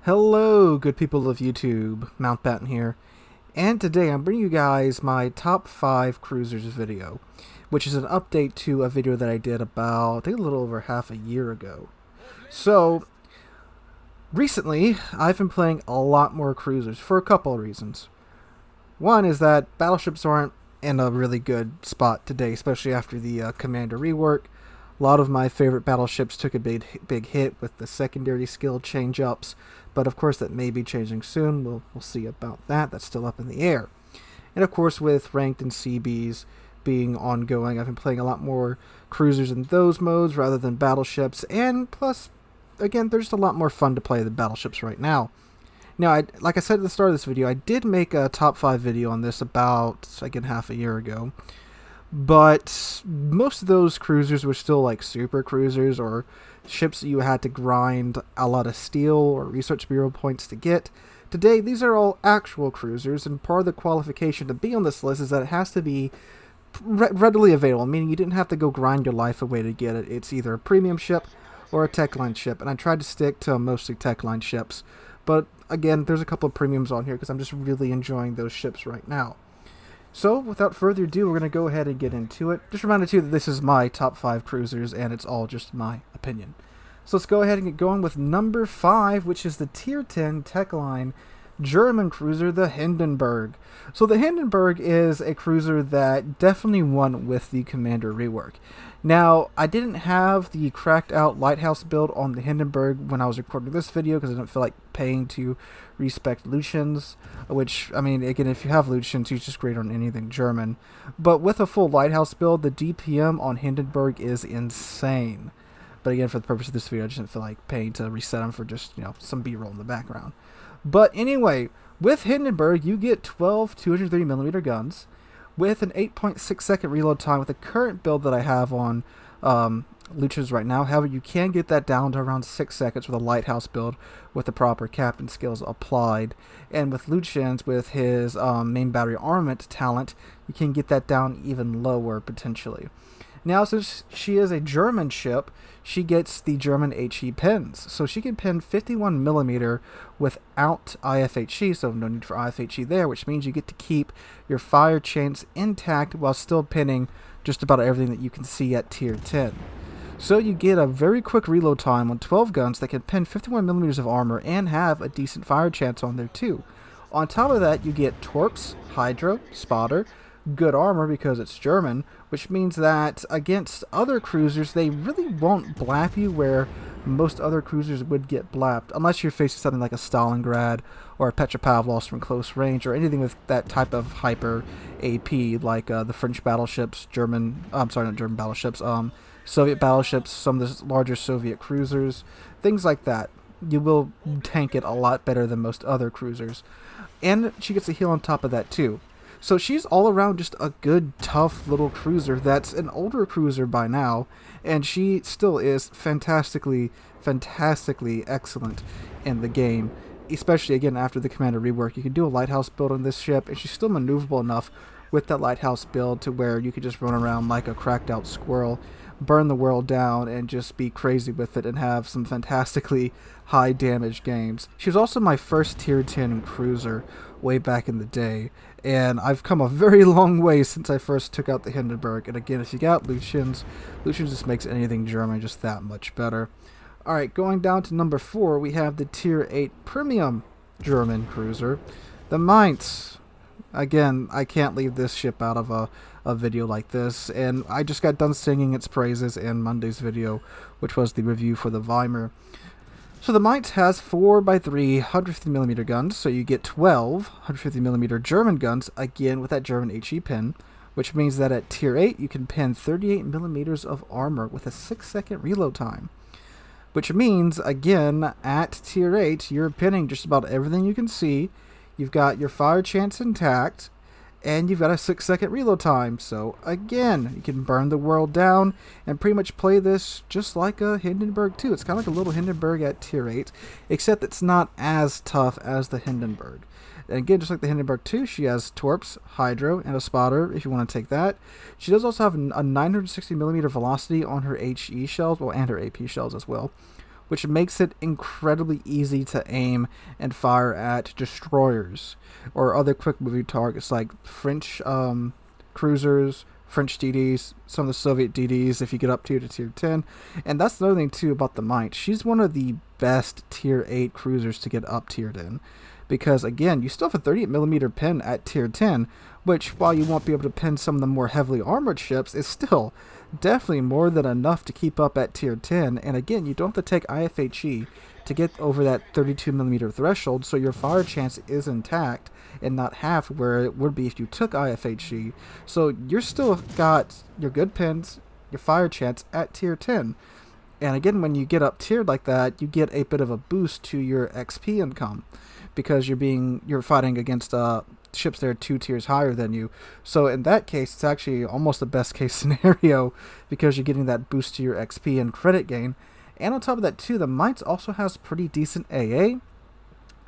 Hello, good people of YouTube. Mountbatten here, and today I'm bringing you guys my top 5 cruisers video, which is an update to a video that I did about, I think, a little over half a year ago. So, recently, I've been playing a lot more cruisers for a couple of reasons. One is that battleships aren't in a really good spot today, especially after the Commander rework. A lot of my favorite battleships took a big hit with the secondary skill change-ups, but of course that may be changing soon. We'll see about that. That's still up in the air. And of course, with ranked and CBs being ongoing, I've been playing a lot more cruisers in those modes rather than battleships, and plus, again, they're just a lot more fun to play than battleships right now. Now, like I said at the start of this video, I did make a top 5 video on this about, again, half a year ago. But most of those cruisers were still like super cruisers or ships that you had to grind a lot of steel or research bureau points to get. Today, these are all actual cruisers, and part of the qualification to be on this list is that it has to be readily available, meaning you didn't have to go grind your life away to get it. It's either a premium ship or a tech line ship, and I tried to stick to mostly tech line ships. But again, there's a couple of premiums on here because I'm just really enjoying those ships right now. So, without further ado, we're going to go ahead and get into it. Just reminded you that this is my top 5 cruisers, and it's all just my opinion. So let's go ahead and get going with number 5, which is the Tier 10 Tech Line German cruiser, the Hindenburg. So the Hindenburg is a cruiser that definitely won with the Commander rework. Now, I didn't have the cracked out lighthouse build on the Hindenburg when I was recording this video because I didn't feel like paying to respect Lucians, which, I mean, again, if you have Lucians, he's just great on anything German. But with a full lighthouse build, the DPM on Hindenburg is insane. But again, for the purpose of this video, I just didn't feel like paying to reset them for just, some B-roll in the background. But anyway, with Hindenburg, you get 12 230mm guns with an 8.6 second reload time with the current build that I have on Lucians right now. However, you can get that down to around 6 seconds with a lighthouse build with the proper captain skills applied. And with Lucians, with his main battery armament talent, you can get that down even lower potentially. Now, since she is a German ship, she gets the German HE pins. So she can pin 51mm without IFHE, so no need for IFHE there, which means you get to keep your fire chance intact while still pinning just about everything that you can see at Tier 10. So you get a very quick reload time on 12 guns that can pin 51mm of armor and have a decent fire chance on there too. On top of that, you get torps, hydro, spotter, good armor because it's German, which means that against other cruisers they really won't blap you where most other cruisers would get blapped, unless you're facing something like a Stalingrad or a Petropavlovsk from close range or anything with that type of hyper AP like the French battleships, Soviet battleships, some of the larger Soviet cruisers, things like that. You will tank it a lot better than most other cruisers. And she gets a heal on top of that too. So she's all around just a good, tough little cruiser that's an older cruiser by now, and she still is fantastically excellent in the game, especially, again, after the Commander rework. You can do a lighthouse build on this ship, and she's still maneuverable enough with that lighthouse build to where you could just run around like a cracked out squirrel, burn the world down, and just be crazy with it and have some fantastically high damage games. She was also my first Tier 10 cruiser way back in the day, and I've come a very long way since I first took out the Hindenburg. And again, if you got Lucians just makes anything German just that much better. Alright, going down to number 4, we have the Tier 8 Premium German cruiser, the Mainz. Again, I can't leave this ship out of a video like this, and I just got done singing its praises in Monday's video, which was the review for the Weimar. So the Mainz has 4x3 150mm guns, so you get 12 150mm German guns, again with that German HE pin, which means that at Tier 8 you can pin 38mm of armor with a 6 second reload time. Which means, again, at Tier 8 you're pinning just about everything you can see, you've got your fire chance intact, and you've got a 6 second reload time. So again, you can burn the world down and pretty much play this just like a Hindenburg 2. It's kind of like a little Hindenburg at Tier 8, except it's not as tough as the Hindenburg. And again, just like the Hindenburg 2, she has torps, hydro, and a spotter if you want to take that. She does also have a 960mm velocity on her HE shells, well, and her AP shells as well, which makes it incredibly easy to aim and fire at destroyers or other quick moving targets like French cruisers, French DDs, some of the Soviet DDs if you get up to tier 10. And that's another thing too about the Mainz. She's one of the best tier 8 cruisers to get up tiered in. Because again, you still have a 38mm pin at tier 10, which while you won't be able to pin some of the more heavily armored ships, is still definitely more than enough to keep up at tier 10. And again, you don't have to take IFHE to get over that 32mm threshold, so your fire chance is intact and not half where it would be if you took IFHE. So you're still got your good pins, your fire chance at tier 10. And again, when you get up tiered like that, you get a bit of a boost to your XP income because you're fighting against ships that are 2 tiers higher than you. So in that case, it's actually almost the best case scenario because you're getting that boost to your XP and credit gain. And on top of that too, the Mainz also has pretty decent AA.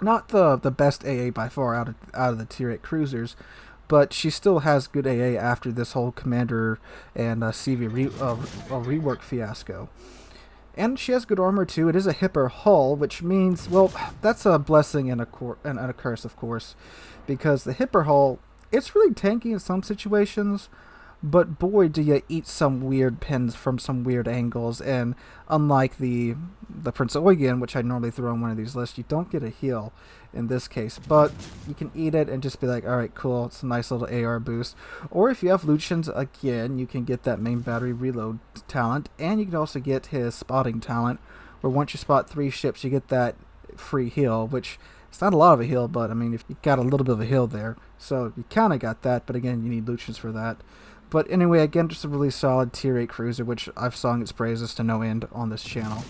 Not the best AA by far out of the tier 8 cruisers, but she still has good AA after this whole Commander and CV rework fiasco. And she has good armor too. It is a hipper hull, which means, well, that's a blessing and a curse, of course, because the hipper hull, it's really tanky in some situations, but boy, do you eat some weird pins from some weird angles. And unlike the Prince Eugen, which I normally throw on one of these lists, you don't get a heal in this case, but you can eat it and just be like, all right, cool, it's a nice little AR boost. Or if you have Lucian's, again, you can get that main battery reload talent, and you can also get his spotting talent, where once you spot 3 ships, you get that free heal, which it's not a lot of a heal, but I mean, if you got a little bit of a heal there, so you kind of got that, but again, you need Lucian's for that. But anyway, again, just a really solid tier 8 cruiser, which I've sung its praises to no end on this channel.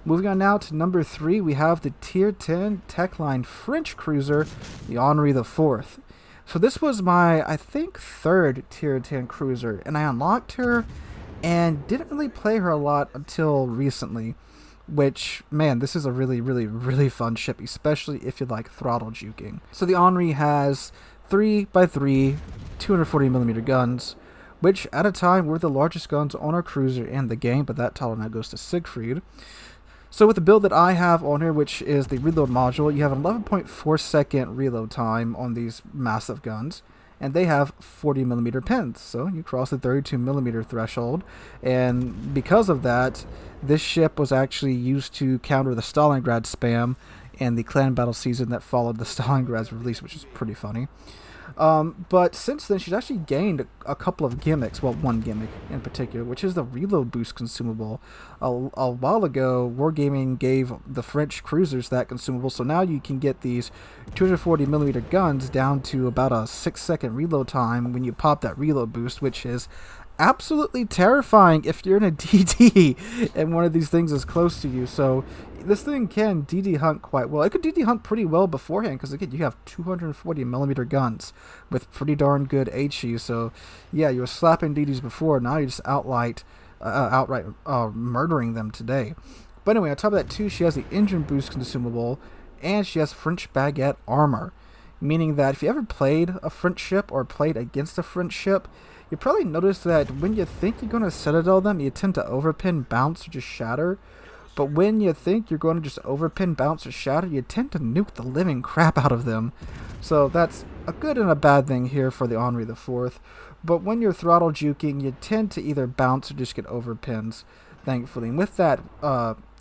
Moving on now to number 3, we have the tier 10 Techline French cruiser, the Henri IV. So this was my, I think, 3rd tier 10 cruiser, and I unlocked her and didn't really play her a lot until recently, which, man, this is a really, really, really fun ship, especially if you like throttle juking. So the Henri has 3x3 240mm guns, which at a time were the largest guns on our cruiser in the game, but that title now goes to Siegfried. So with the build that I have on here, which is the reload module, you have an 11.4 second reload time on these massive guns, and they have 40mm pins, so you cross the 32mm threshold, and because of that, this ship was actually used to counter the Stalingrad spam and the clan battle season that followed the Stalingrad's release, which is pretty funny. But since then, she's actually gained a couple of gimmicks. Well, one gimmick in particular, which is the reload boost consumable. A while ago, Wargaming gave the French cruisers that consumable, so now you can get these 240mm guns down to about a 6-second reload time when you pop that reload boost, which is absolutely terrifying if you're in a DD and one of these things is close to you. So this thing can DD hunt quite well. It could DD hunt pretty well beforehand because, again, you have 240mm guns with pretty darn good HE. So yeah, you were slapping DDs before, now you're just outright murdering them today. But anyway, on top of that too, she has the engine boost consumable, and she has French baguette armor, meaning that if you ever played a French ship or played against a French ship, you probably noticed that when you think you're going to citadel them, you tend to overpin, bounce, or just shatter. But when you think you're going to just overpin, bounce, or shatter, you tend to nuke the living crap out of them. So that's a good and a bad thing here for the Henri IV. But when you're throttle juking, you tend to either bounce or just get overpins, thankfully. And with that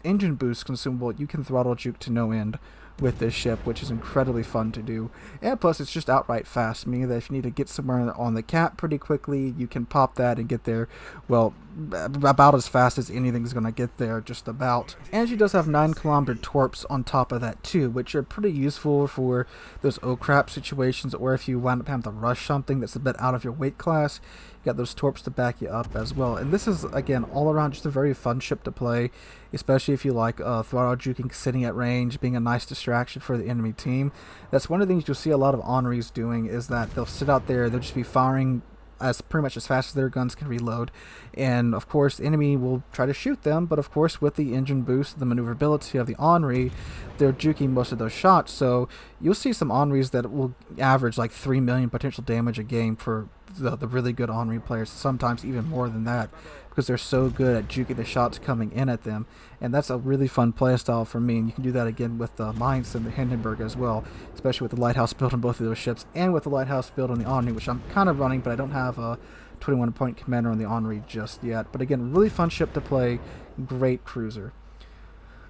engine boost consumable, you can throttle juke to no end with this ship, which is incredibly fun to do. And plus, it's just outright fast, meaning that if you need to get somewhere on the cap pretty quickly, you can pop that and get there, well, about as fast as anything's going to get there, just about. And she does have 9km torps on top of that too, which are pretty useful for those oh crap situations, or if you wind up having to rush something that's a bit out of your weight class, you got those torps to back you up as well. And this is, again, all around just a very fun ship to play, especially if you like throttle juking, sitting at range, being a nice distraction for the enemy team. That's one of the things you'll see a lot of Henris doing, is that they'll sit out there, they'll just be firing as pretty much as fast as their guns can reload, and of course the enemy will try to shoot them, but of course with the engine boost, the maneuverability of the Henri, they're juking most of those shots. So you'll see some Henris that will average like 3 million potential damage a game for the really good Henri players, sometimes even more than that, because they're so good at juking the shots coming in at them. And that's a really fun playstyle for me, and you can do that again with the Mainz and the Hindenburg as well, especially with the lighthouse build on both of those ships, and with the lighthouse build on the Henri, which I'm kind of running, but I don't have a 21-point commander on the Henri just yet. But again, really fun ship to play, great cruiser.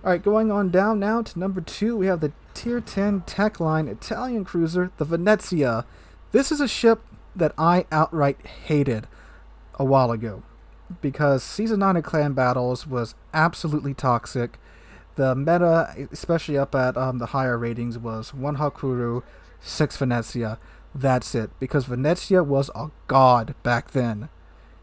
Alright, going on down now to number 2, we have the Tier 10 Tech Line Italian cruiser, the Venezia. This is a ship that I outright hated a while ago, because Season 9 of Clan Battles was absolutely toxic. The meta, especially up at the higher ratings, was 1 Hakuru, 6 Venezia. That's it, because Venezia was a god back then.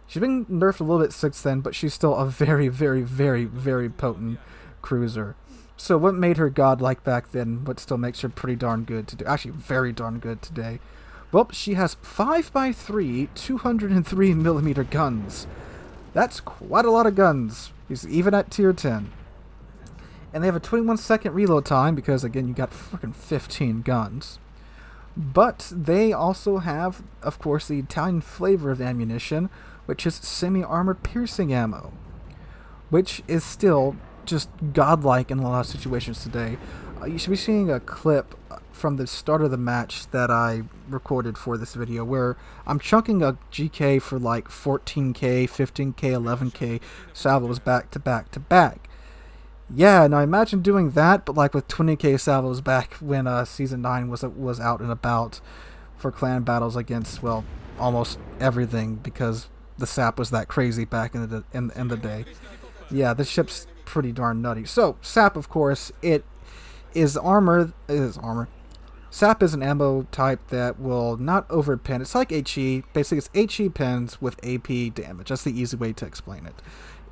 She's been nerfed a little bit since then, but she's still a very, very, very, very potent cruiser. So what made her godlike back then, but still makes her pretty darn good today, actually very darn good today? Well, she has 5x3 203mm guns. That's quite a lot of guns, even at tier 10. And they have a 21-second reload time, because again, you got freaking 15 guns. But they also have, of course, the Italian flavor of ammunition, which is semi-armored piercing ammo, which is still just godlike in a lot of situations today. You should be seeing a clip from the start of the match that I recorded for this video, where I'm chunking a GK for like 14k, 15k, 11k salvos back to back to back. Yeah, now imagine doing that, but like with 20k salvos back when Season 9 was out and about for clan battles against, well, almost everything, because the sap was that crazy back in the day. Yeah, this ship's pretty darn nutty. So, sap, of course, it is armor. Sap is an ammo type that will not overpin. It's like HE. Basically, it's HE pins with AP damage. That's the easy way to explain it.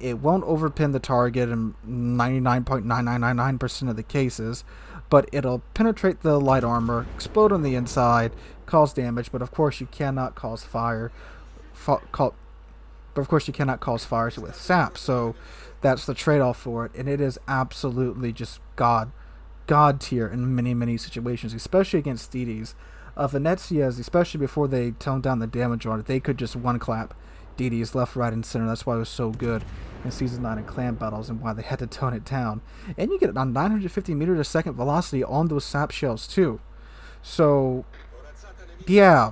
It won't overpin the target in 99.9999% of the cases, but it'll penetrate the light armor, explode on the inside, cause damage, but of course you cannot cause fire. But of course you cannot cause fire with sap, so that's the trade-off for it, and it is absolutely just god tier in many situations, especially against DDs. Venezia's, especially before they toned down the damage on it, they could just one-clap DDs left, right, and center. That's why it was so good in Season 9 and Clan Battles, and why they had to tone it down. And you get it on 950 meter a second velocity on those sap shells too. So, yeah.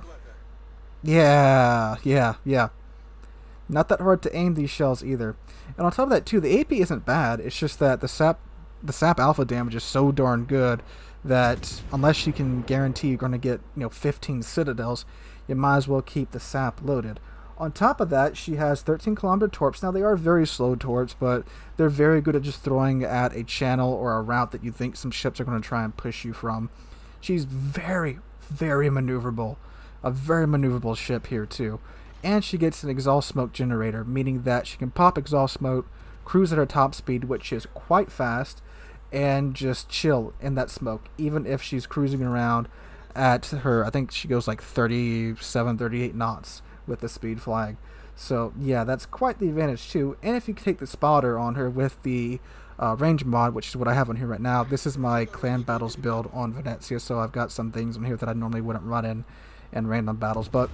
Not that hard to aim these shells either. And on top of that too, the AP isn't bad. It's just that the sap alpha damage is so darn good that unless you can guarantee you're going to get 15 citadels, you might as well keep the sap loaded. On top of that, she has 13-kilometer torps. Now, they are very slow torps, but they're very good at just throwing at a channel or a route that you think some ships are going to try and push you from. She's very, very maneuverable. A very maneuverable ship here, too. And she gets an exhaust smoke generator, meaning that she can pop exhaust smoke, cruise at her top speed, which is quite fast, and just chill in that smoke, even if she's cruising around at her, I think she goes like 37, 38 knots with the speed flag. So yeah, that's quite the advantage too. And if you take the spotter on her with the range mod, which is what I have on here right now, this is my Clan Battles build on Venezia, so I've got some things on here that I normally wouldn't run in random battles, but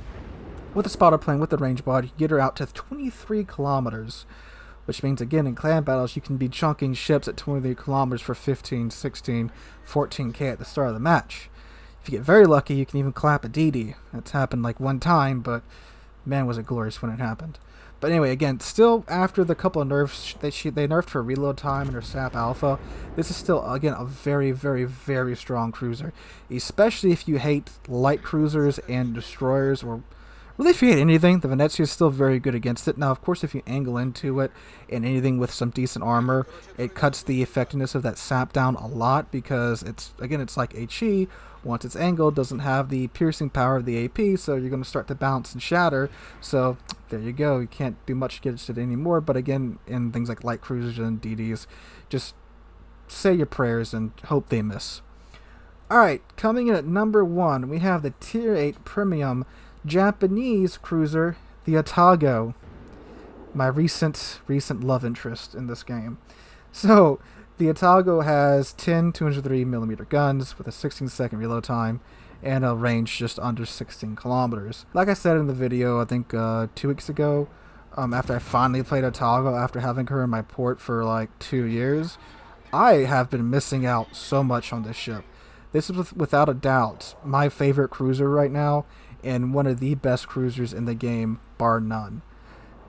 with the spotter plane, with the range mod, you can get her out to 23 kilometers, which means, again, in clan battles, you can be chunking ships at 23 kilometers for 15, 16, 14k at the start of the match. If you get very lucky, you can even clap a DD. That's happened like one time, but man, was it glorious when it happened. But anyway, again, still after the couple of nerfs, they nerfed her reload time and her sap alpha, this is still, again, a very, very, very strong cruiser. Especially if you hate light cruisers and destroyers, or really if you hate anything, the Venezia is still very good against it. Now, of course, if you angle into it and anything with some decent armor, it cuts the effectiveness of that sap down a lot, because it's like HE. Once it's angled, doesn't have the piercing power of the AP, so you're going to start to bounce and shatter. So there you go. You can't do much against it anymore. But again, in things like light cruisers and DDs, just say your prayers and hope they miss. Alright, coming in at number 1, we have the Tier 8 Premium Japanese cruiser, the Atago. My recent love interest in this game. So, the Atago has 10 203mm guns with a 16-second reload time, and a range just under 16 kilometers. Like I said in the video, I think 2 weeks ago, after I finally played Atago after having her in my port for like 2 years, I have been missing out so much on this ship. This is without a doubt my favorite cruiser right now, and one of the best cruisers in the game, bar none.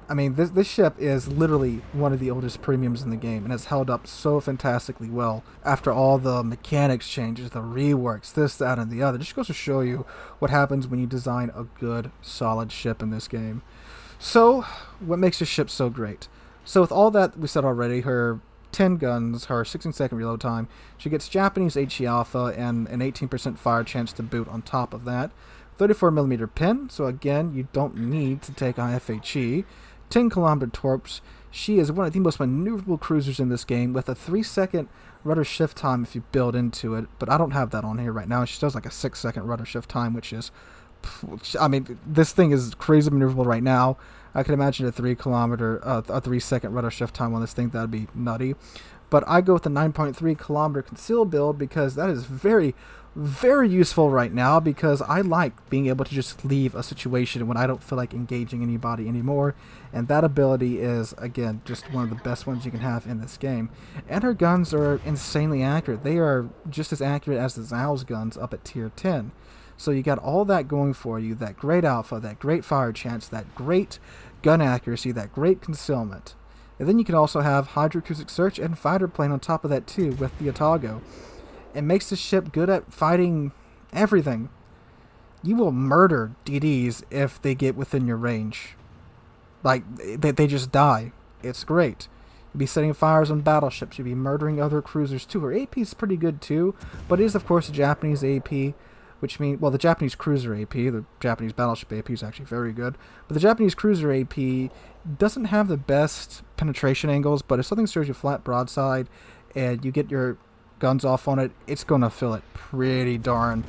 I mean, this ship is literally one of the oldest premiums in the game, and it's held up so fantastically well after all the mechanics changes, the reworks, this, that, and the other. It just goes to show you what happens when you design a good, solid ship in this game. So, what makes this ship so great? So with all that we said already, her 10 guns, her 16-second reload time, she gets Japanese HE Alpha and an 18% fire chance to boot on top of that. 34mm pin, so again, you don't need to take on FHE. 10-kilometer torps. She is one of the most maneuverable cruisers in this game with a 3-second rudder shift time if you build into it, but I don't have that on here right now. She does like a 6-second rudder shift time, which is, I mean, this thing is crazy maneuverable right now. I can imagine a 3-second rudder shift time on this thing. That'd be nutty. But I go with the 9.3 kilometer conceal build because that is very, very useful right now, because I like being able to just leave a situation when I don't feel like engaging anybody anymore, and that ability is, again, just one of the best ones you can have in this game. And her guns are insanely accurate. They are just as accurate as the Zhao's guns up at tier 10. So you got all that going for you, that great alpha, that great fire chance, that great gun accuracy, that great concealment. And then you can also have hydroacoustic search and fighter plane on top of that too with the Atago. It makes the ship good at fighting everything. You will murder DDs if they get within your range. Like, they just die. It's great. You'll be setting fires on battleships. You'll be murdering other cruisers too. Her AP is pretty good too, but it is of course a Japanese AP, which means, well, the Japanese cruiser AP, the Japanese battleship AP is actually very good, but the Japanese cruiser AP doesn't have the best penetration angles, but if something serves you flat broadside and you get your guns off on it, it's going to fill it pretty darn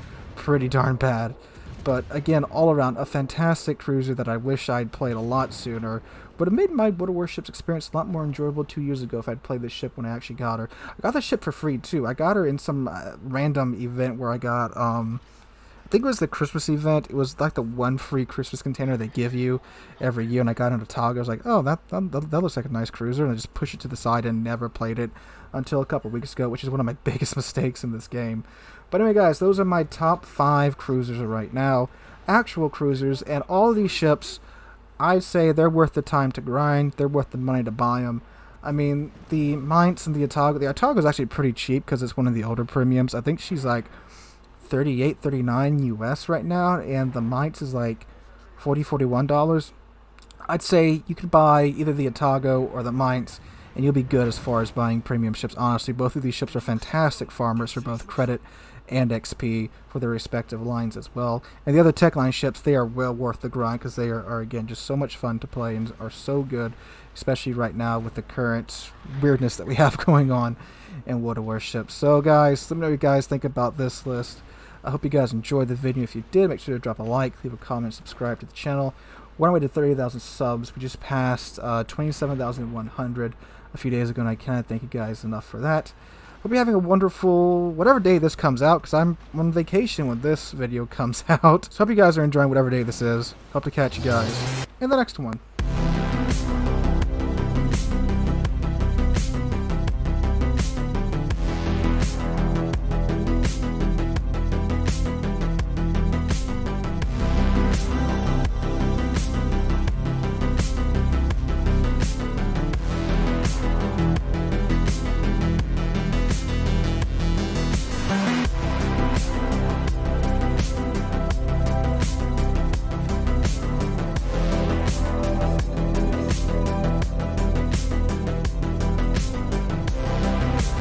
bad. But again, all around a fantastic cruiser that I wish I'd played a lot sooner. But it made my Warships experience a lot more enjoyable 2 years ago if I'd played this ship when I actually got her. I got the ship for free too. I got her in some random event where I got I think it was the Christmas event. It was like the one free Christmas container they give you every year, and I got into Atago. I was like, oh, that looks like a nice cruiser, and I just pushed it to the side and never played it until a couple weeks ago, which is one of my biggest mistakes in this game. But anyway, guys, those are my top 5 cruisers right now, actual cruisers, and all of these ships, I say they're worth the time to grind. They're worth the money to buy them. I mean, the Mainz and the Atago is actually pretty cheap because it's one of the older premiums. I think she's like $38, $39 US right now, and the Mainz is like $40, $41. I'd say you could buy either the Atago or the Mainz, and you'll be good as far as buying premium ships. Honestly, both of these ships are fantastic farmers for both credit and XP for their respective lines as well. And the other tech line ships, they are well worth the grind because they are again just so much fun to play and are so good, especially right now with the current weirdness that we have going on in World of Warships. So guys, let me know what you guys think about this list. I hope you guys enjoyed the video. If you did, make sure to drop a like, leave a comment, subscribe to the channel. We're on our way to 30,000 subs. We just passed 27,100 a few days ago, and I cannot thank you guys enough for that. Hope you're having a wonderful, whatever day this comes out, because I'm on vacation when this video comes out. So hope you guys are enjoying whatever day this is. Hope to catch you guys in the next one.